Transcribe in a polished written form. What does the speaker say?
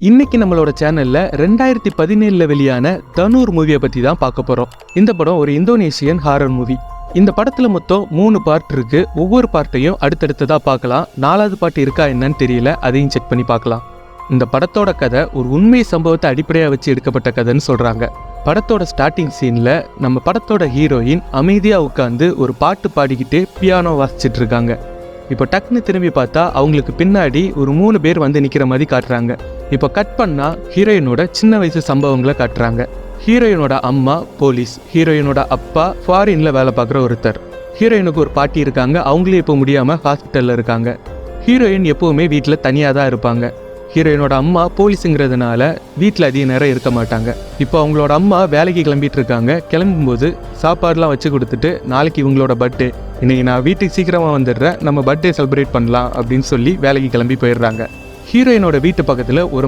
இன்னைக்கு நம்மளோட சேனல்ல 2017 வெளியான தனூர் மூவியை பத்தி தான் பார்க்க போறோம். இந்த படம் ஒரு இந்தோனேஷியன் ஹாரர் மூவி. இந்த படத்துல மொத்தம் 3 பார்ட் இருக்கு. ஒவ்வொரு பார்ட்டையும் அடுத்தடுத்ததா பார்க்கலாம். 4வது பார்ட் இருக்கா என்னன்னு தெரியல, அதையும் செக் பண்ணி பார்க்கலாம். இந்த படத்தோட கதை ஒரு உண்மை சம்பவத்தை அடிப்படையாக வச்சு எடுக்கப்பட்ட கதைன்னு சொல்றாங்க. படத்தோட ஸ்டார்டிங் சீன்ல நம்ம படத்தோட ஹீரோயின் அமைதியா உட்காந்து ஒரு பாட்டு பாடிக்கிட்டு பியானோ வாசிச்சுட்டு இருக்காங்க. இப்போ டக்குன்னு திரும்பி பார்த்தா அவங்களுக்கு பின்னாடி ஒரு 3 பேர் வந்து நிற்கிற மாதிரி காட்டுறாங்க. இப்போ கட் பண்ணா ஹீரோயினோட சின்ன வயசு சம்பவங்களை காட்டுறாங்க. ஹீரோயினோட அம்மா போலீஸ், ஹீரோயினோட அப்பா ஃபாரின்ல வேலை பார்க்குற ஒருத்தர், ஹீரோயினுக்கு ஒரு பாட்டி இருக்காங்க, அவங்களே இப்போ முடியாமல் ஹாஸ்பிட்டலில் இருக்காங்க. ஹீரோயின் எப்போவுமே வீட்டில் தனியாக தான் இருப்பாங்க. ஹீரோயினோட அம்மா போலீஸுங்கிறதுனால வீட்டில் அதிக நேரம் இருக்க மாட்டாங்க. இப்போ அவங்களோட அம்மா வேலைக்கு கிளம்பிட்டு இருக்காங்க. கிளம்பும்போது சாப்பாடுலாம் வச்சு கொடுத்துட்டு, நாளைக்கு இவங்களோட பர்த்டே, இன்னைக்கு நான் வீட்டுக்கு சீக்கிரமாக வந்துடுறேன், நம்ம பர்த்டே செலிப்ரேட் பண்ணலாம் அப்படின்னு சொல்லி வேலைக்கு கிளம்பி போயிடுறாங்க. ஹீரோயினோட வீட்டு பக்கத்தில் ஒரு